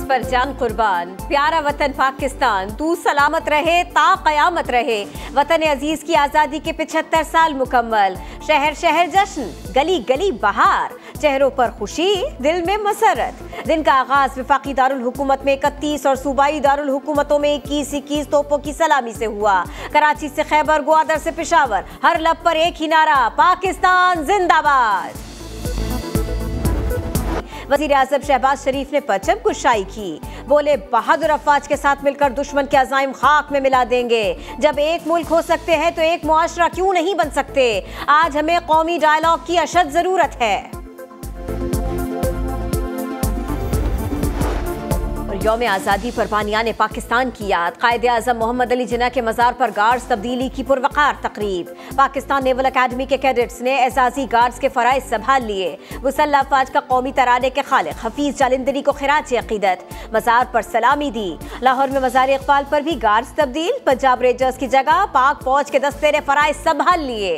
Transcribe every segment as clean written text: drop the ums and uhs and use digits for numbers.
पर जान कुर्बान, प्यारा वतन पाकिस्तान, तू सलामत रहे ता कयामत रहे। वतन अजीज की आज़ादी के 75 साल मुकम्मल। शहर शहर जश्न, गली गली बहार, चेहरों पर खुशी, दिल में मसरत। दिन का आगाज वफाकी दारुल हुकूमत में 31 और सूबाई दारुल हुकूमतों में 21 तोपों की सलामी से हुआ। कराची से खैबर, ग्वादर से पेशावर, हर लब पर एक ही नारा, पाकिस्तान जिंदाबाद। वज़ीर आज़म शहबाज शरीफ ने परचम कुशाई की, बोले बहादुर अफवाज के साथ मिलकर दुश्मन के अज़ाइम खाक में मिला देंगे। जब एक मुल्क हो सकते हैं तो एक मुआशरा क्यों नहीं बन सकते। आज हमें कौमी डायलॉग की अशद जरूरत है। यौम आज़ादी पर बानियान पाकिस्तान की याद, कायदे आज़म मोहम्मद अली जिन्ना के मज़ार पर गार्ड्स तब्दीली की पुरवकार तकरीब। पाकिस्तान नेवल अकेडमी के कैडेट्स ने एजाजी गार्ड्स के फ़राइज़ संभाल लिए। मुसल्लह अफ़वाज का कौमी तराने के खालिक हफीज़ जालिंदरी को खिराज अक़ीदत, मज़ार पर सलामी दी। लाहौर में मज़ार इक़बाल पर भी गार्ड्स तब्दील, पंजाब रेंजर्स की जगह पाक फौज के दस्ते ने फ़राइज़ संभाल लिए।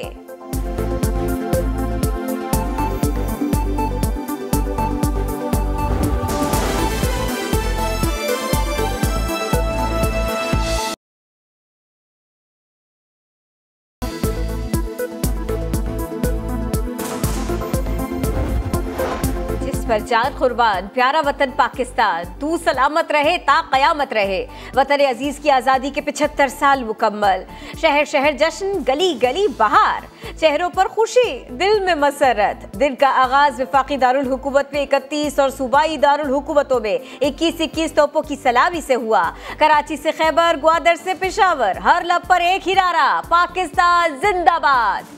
पर जान कुर्बान, प्यारा वतन पाकिस्तान, तू सलामत रहे ता कयामत रहे। वतन अजीज की आज़ादी के 75 साल मुकम्मल। शहर शहर जश्न, गली गली बहार, चेहरों पर खुशी, दिल में मसरत। दिन का आगाज वफाकी दारुल हुकूमत में 31 और सूबाई दारुल हुकूमतों में 21 तोपों की सलामी से हुआ। कराची से खैबर, ग्वादर से पेशावर, हर लब पर एक ही नारा, पाकिस्तान जिंदाबाद।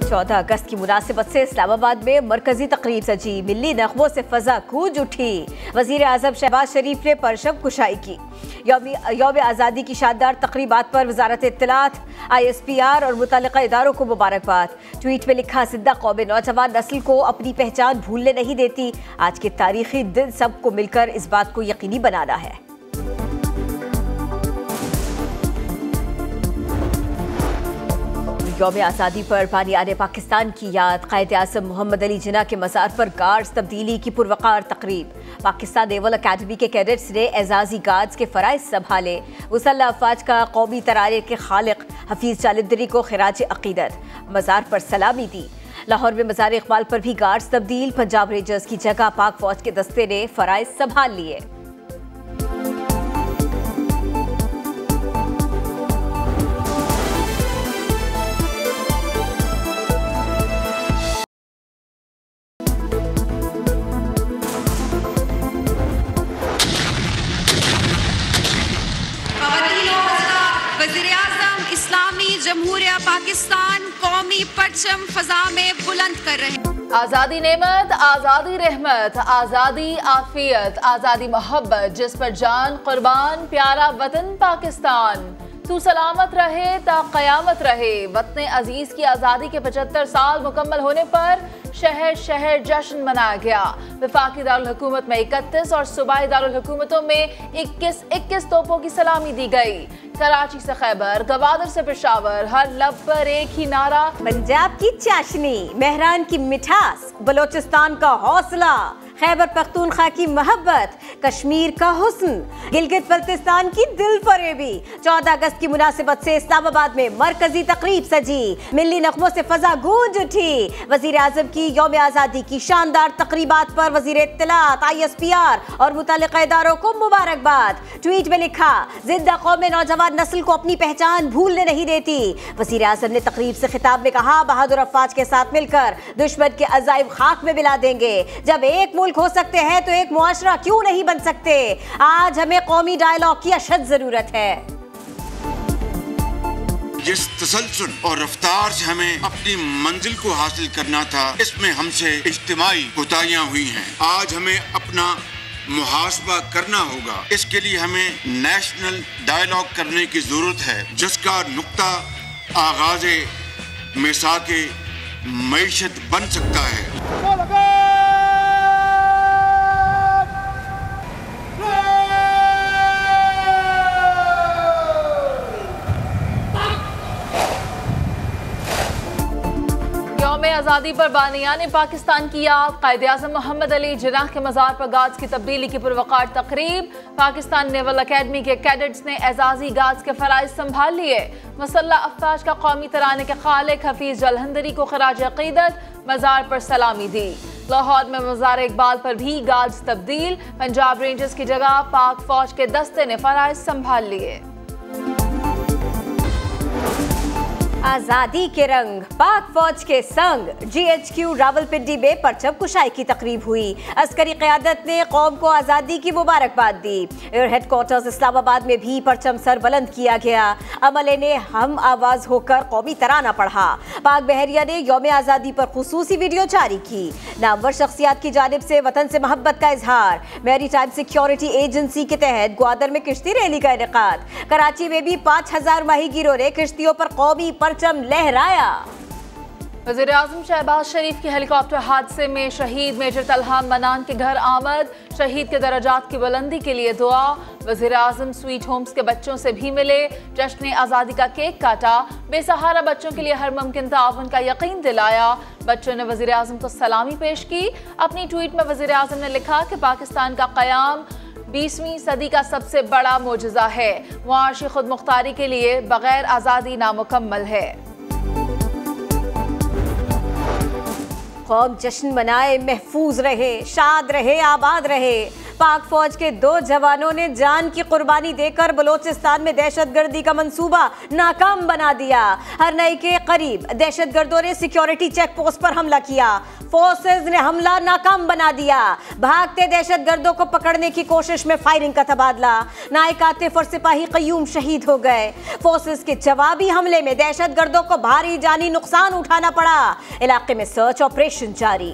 14 अगस्त की मुनासिबत से इस्लामाबाद में मरकजी तकरीब सजी, मिली नगमों से फजा गूंज उठी। वज़ीर आज़म शहबाज शरीफ ने परचम कुशाई की। यौम आज़ादी की शानदार तकरीबात पर वजारत इत्तलात, ISPR और मुतल्लिक़ा इदारों को मुबारकबाद। ट्वीट में लिखा, जिंदा कौम नौजवान नस्ल को अपनी पहचान भूलने नहीं देती। आज के तारीखी दिन सबको मिलकर इस बात को यकीनी बनाना है। यौम आज़ादी पर बानियान पाकिस्तान की याद, कायदे आज़म मोहम्मद अली जिन्ना के मज़ार पर गार्ड्स तब्दीली की पुरवकार तकरीब। पाकिस्तान नेवल अकेडमी के कैडेट्स ने एजाजी गार्ड्स के फ़राइज़ संभाले। मुसल्लह अफ़वाज का कौमी तराने के खालिक हफीज़ जालिंदरी को खिराज अक़ीदत, मज़ार पर सलामी दी। लाहौर में मज़ार इक़बाल पर भी गार्ड्स तब्दील, पंजाब रेंजर्स की जगह पाक फौज के दस्ते ने फ़राइज़ संभाल लिए। जमहूरिया पाकिस्तान कौमी परचम फजा में बुलंद कर रहे हैं। आज़ादी नेमत, आज़ादी रहमत, आज़ादी आफियत, आज़ादी मोहब्बत, जिस पर जान कुर्बान, प्यारा वतन पाकिस्तान, तू सलामत रहे ता कयामत रहे। वतन अजीज की आज़ादी के 75 साल मुकम्मल होने पर शहर शहर जश्न मनाया गया। वफाकी दारुल हुकूमत में 31 और सूबाई दारुल हुकूमतों में 21 तोपों की सलामी दी गई। कराची से खैबर, ग्वादर से पेशावर, हर लब पर एक ही नारा, पंजाब की चाशनी, मेहरान की मिठास, बलोचिस्तान का हौसला, खैबर पख्तूनख्वा की मोहब्बत, कश्मीर का हुस्न, गिलगित बल्तिस्तान की दिल फरेबी। 14 अगस्त की मुनासिबत से इस्लामाबाद में मरकजी तकरीब सजी, मिली नगमों से फजा गूंज उठी। वज़ीर आज़म की यौम आज़ादी की शानदार तकरीबात पर वज़ीर इत्तलात, ISPR और मुतल्लिक़ा इदारों को मुबारकबाद। ट्वीट में लिखा, जिंदा कौम नौजवान नस्ल को अपनी पहचान भूलने नहीं देती। वज़ीर आज़म ने तकरीब से खिताब में कहा, बहादुर अफवाज के साथ मिलकर दुश्मन के अज़ाइम खाक में मिला देंगे। जब एक मुल्क हो सकते हैं तो एक मुआशरा क्यों नहीं बन सकते। आज हमें कौमी डायलॉग की अशद जरूरत है। जिस तसलसल और रफ्तार से हमें अपनी मंजिल को हासिल करना था, इसमें हमसे इज्तिमाई कोताहियां हुई हैं। आज हमें अपना मुहासबा करना होगा। इसके लिए हमें नेशनल डायलॉग करने की जरूरत है, जिसका नुक्ता आगाज़े मिसाके मईशत बन सकता है। आज़ादी पर बानियान पाकिस्तान की याद, कायद-ए-आज़म मोहम्मद अली जिन्नाह के मज़ार पर गाज की तब्दीली की पुरवकार तकरीब। पाकिस्तान नेवल अकेडमी के कैडेट्स ने एजाजी गाज के फराइज संभाल लिए। मुसल्लह अफवाज का कौमी तराने के खालिक हफीज जलहंदरी को खराज अकीदत, मज़ार पर सलामी दी। लाहौर में मज़ार इकबाल पर भी गाज तब्दील, पंजाब रेंजर्स की जगह पाक फौज के दस्ते ने फराइज संभाल लिए। आजादी के रंग पाक फौज के संग GHQ रावलपिंडी में परचम कुशाई की तकरीब हुई। अस्करी क़यादत ने कौम को आज़ादी की मुबारकबाद दी। एयर हेडक्वार्टर्स इस्लामाबाद में भी परचम सर बुलंद किया गया। अमले ने हम आवाज़ होकर कौमी तराना पढ़ा। पाक बहरिया ने यौम आज़ादी पर खुसूसी वीडियो जारी की। नामवर शख्सियात की जानिब से वतन से मोहब्बत का इजहार। मैरी टाइम सिक्योरिटी एजेंसी के तहत ग्वादर में किश्ती रैली का इनेकाद। कराची में भी 5000 माहीगीरों ने किश्तियों पर कौमी परचम लहराया। वज़ीर-ए-आज़म शहबाज शरीफ के हेलीकॉप्टर हादसे में शहीद मेजर तलहा मनान के घर आमद। शहीद के दर्जात की बुलंदी के लिए दुआ। वज़ीर-ए-आज़म स्वीट होम्स के बच्चों से भी मिले। जश्न आज़ादी का केक काटा। बेसहारा बच्चों के लिए हर मुमकिन ताउन का यकीन दिलाया। बच्चों ने वज़ीर-ए-आज़म को सलामी पेश की। अपनी ट्वीट में वज़ीर-ए-आज़म ने लिखा कि पाकिस्तान का क़याम 20वीं सदी का सबसे बड़ा मोजज़ा है। मुआशी खुद मुख्तारी के लिए बगैर आज़ादी नामुकम्मल है। कौम जश्न मनाए, महफूज रहे, शाद रहे, आबाद रहे। पाक फौज के 2 जवानों ने जान की कुर्बानी देकर बलोचिस्तान में दहशतगर्दी का मंसूबा नाकाम बना दिया। हरनई के करीब दहशतगर्दों ने सिक्योरिटी चेक पोस्ट पर हमला किया। फोर्सेज ने हमला नाकाम बना दिया। भागते दहशतगर्दों को पकड़ने की कोशिश में फायरिंग का तबादला। नायक आतिफ और सिपाही कयूम शहीद हो गए। फोर्सेज के जवाबी हमले में दहशतगर्दों को भारी जानी नुकसान उठाना पड़ा। इलाके में सर्च ऑपरेशन जारी।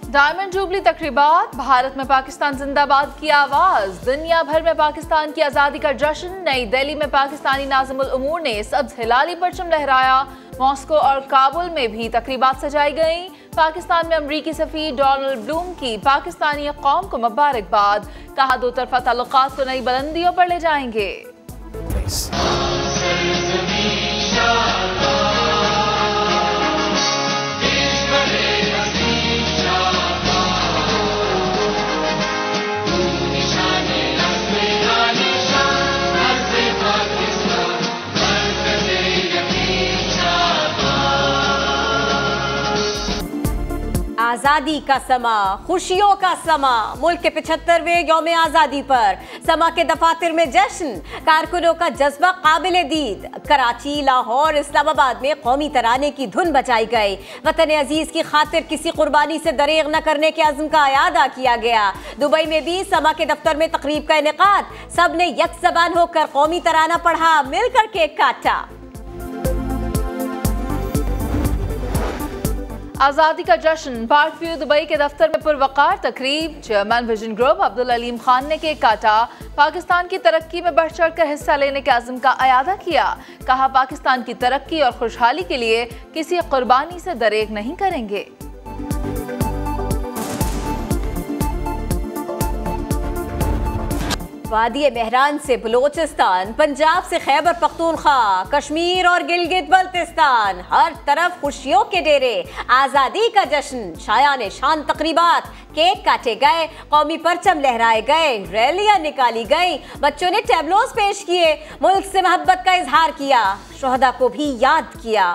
डायमंड जुबली तकरीबात, भारत में पाकिस्तान जिंदाबाद की आवाज। दुनिया भर में पाकिस्तान की आज़ादी का जश्न। नई दिल्ली में पाकिस्तानी नाज़िमुल उमूर ने सब्ज हिलाली परचम लहराया। मॉस्को और काबुल में भी तकरीबात सजाई गईं। पाकिस्तान में अमरीकी सफ़ीर डोनाल्ड ब्लूम की पाकिस्तानी कौम को मुबारकबाद। कहा दो तरफा ताल्लुकात को नई बुलंदियों पर ले जाएंगे। आज़ादी का समा, खुशियों का समा। मुल्क के 75वें यौम आज़ादी पर समा के दफातर में जश्न। कारकुनों का जज्बा काबिल दीद। कराची, लाहौर, इस्लामाबाद में कौमी तराने की धुन बजाई गई। वतन अजीज की खातिर किसी कुर्बानी से दरेग न करने के अज़्म का अयादा किया गया। दुबई में भी समा के दफ्तर में तकरीब का इनेकाद। सब ने यक ज़बान होकर कौमी तराना पढ़ा, मिलकर केक काटा। आज़ादी का जश्न, पार्क व्यू दुबई के दफ्तर में पुरवकार तकरीब। Chairman vision group Abdul Aleem Khan ने केक काटा। पाकिस्तान की तरक्की में बढ़ चढ़ कर हिस्सा लेने के अज़्म का अयादा किया। कहा पाकिस्तान की तरक्की और खुशहाली के लिए किसी कुर्बानी से दरेग नहीं करेंगे। वादी मेहरान से बलोचिस्तान, पंजाब से खैबर पख्तूनख्वा, कश्मीर और गिलगित बल्तिस्तान, हर तरफ खुशियों के डेरे। आज़ादी का जश्न, शायान शान तकरीबात, केक काटे गए, कौमी परचम लहराए गए, रैलियां निकाली गई, बच्चों ने टैबलोस पेश किए, मुल्क से मोहब्बत का इजहार किया, शुहदा को भी याद किया।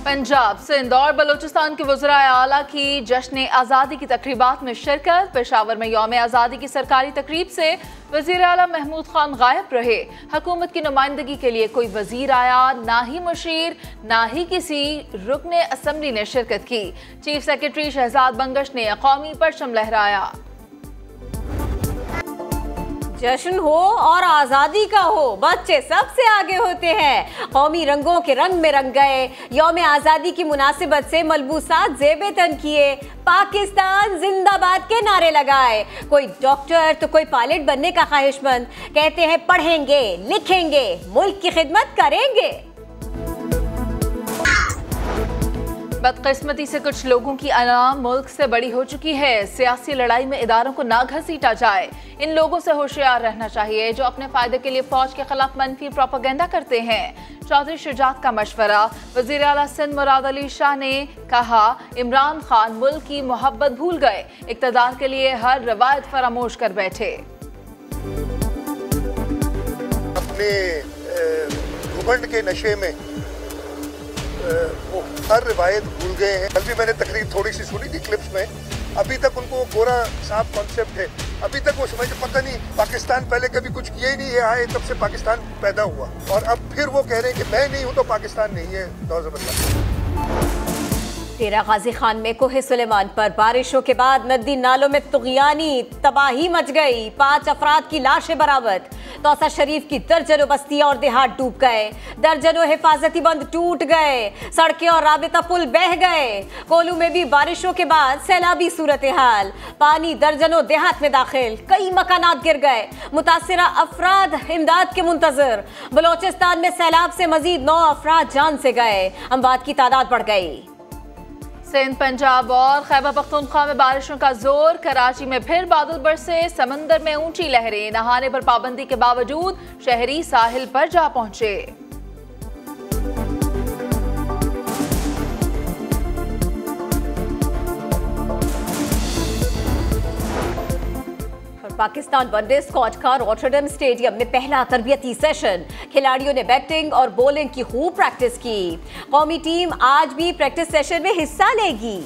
पंजाब, सिंध और बलूचिस्तान के वज़राए आला की जश्न आज़ादी की तकरीबात में शिरकत। पेशावर में यौम आज़ादी की सरकारी तकरीब से वज़ीर आला महमूद खान गायब रहे। हुकूमत की नुमाइंदगी के लिए कोई वज़ीर आया, ना ही मुशीर, ना ही किसी रुकने असम्बली ने शिरकत की। चीफ सेक्रेटरी शहजाद बंगश ने कौमी परचम लहराया। जश्न हो और आज़ादी का हो, बच्चे सबसे आगे होते हैं। कौमी रंगों के रंग में रंग गए। यौम आज़ादी की मुनासिबत से मलबूसात ज़ेबे तन किए, पाकिस्तान जिंदाबाद के नारे लगाए। कोई डॉक्टर तो कोई पायलट बनने का ख्वाहिशमंद, कहते हैं पढ़ेंगे, लिखेंगे, मुल्क की खिदमत करेंगे। बदकिस्मती से कुछ लोगों की अना मुल्क से बड़ी हो चुकी है। सियासी लड़ाई में इदारों को ना घसीटा जाए। इन लोगों से होशियार रहना चाहिए जो अपने फायदे के लिए फौज के खिलाफ मनफी प्रोपेगेंडा करते हैं। चौधरी शुजात का मशवरा। वजीर आला सिंध मुराद अली शाह ने कहा, इमरान खान मुल्क की मोहब्बत भूल गए, इक़्तिदार के लिए हर रवायत फरामोश कर बैठे। अपने घुमंड के नशे में वो हर रिवायत भूल गए हैं। कल भी मैंने तकरीर थोड़ी सी सुनी थी क्लिप्स में, अभी तक उनको गोरा साफ कॉन्सेप्ट है। अभी तक वो समझ पता नहीं पाकिस्तान पहले कभी कुछ किया ही नहीं है, आए तब से पाकिस्तान पैदा हुआ और अब फिर वो कह रहे हैं कि मैं नहीं हूं तो पाकिस्तान नहीं है। डेरा गाजी खान में कोहे सुलेमान पर बारिशों के बाद नदी नालों में तुग़यानी तबाही मच गई। 5 अफराद की लाशें बरामद। तौसा शरीफ की दर्जनों बस्तियां और देहात डूब गए। दर्जनों हिफाजती बंद टूट गए। सड़कें और राबिता पुल बह गए। कोलू में भी बारिशों के बाद सैलाबी सूरत हाल। पानी दर्जनों देहात में दाखिल। कई मकानात गिर गए। मुतासिरा अफराद इमदाद के मुंतजर। बलोचिस्तान में सैलाब से मजीद 9 अफराद जान से गए। अमवात की तादाद बढ़ गई। सिंध, पंजाब और खैबर पख्तूनख्वा में बारिशों का जोर। कराची में फिर बादल बरसे। समंदर में ऊंची लहरें। नहाने पर पाबंदी के बावजूद शहरी साहिल पर जा पहुंचे। पाकिस्तान वनडे स्क्वाड का रॉटरडम स्टेडियम में पहला तरबियती सेशन। खिलाड़ियों ने बैटिंग और बॉलिंग की खूब प्रैक्टिस की। कौमी टीम आज भी प्रैक्टिस सेशन में हिस्सा लेगी।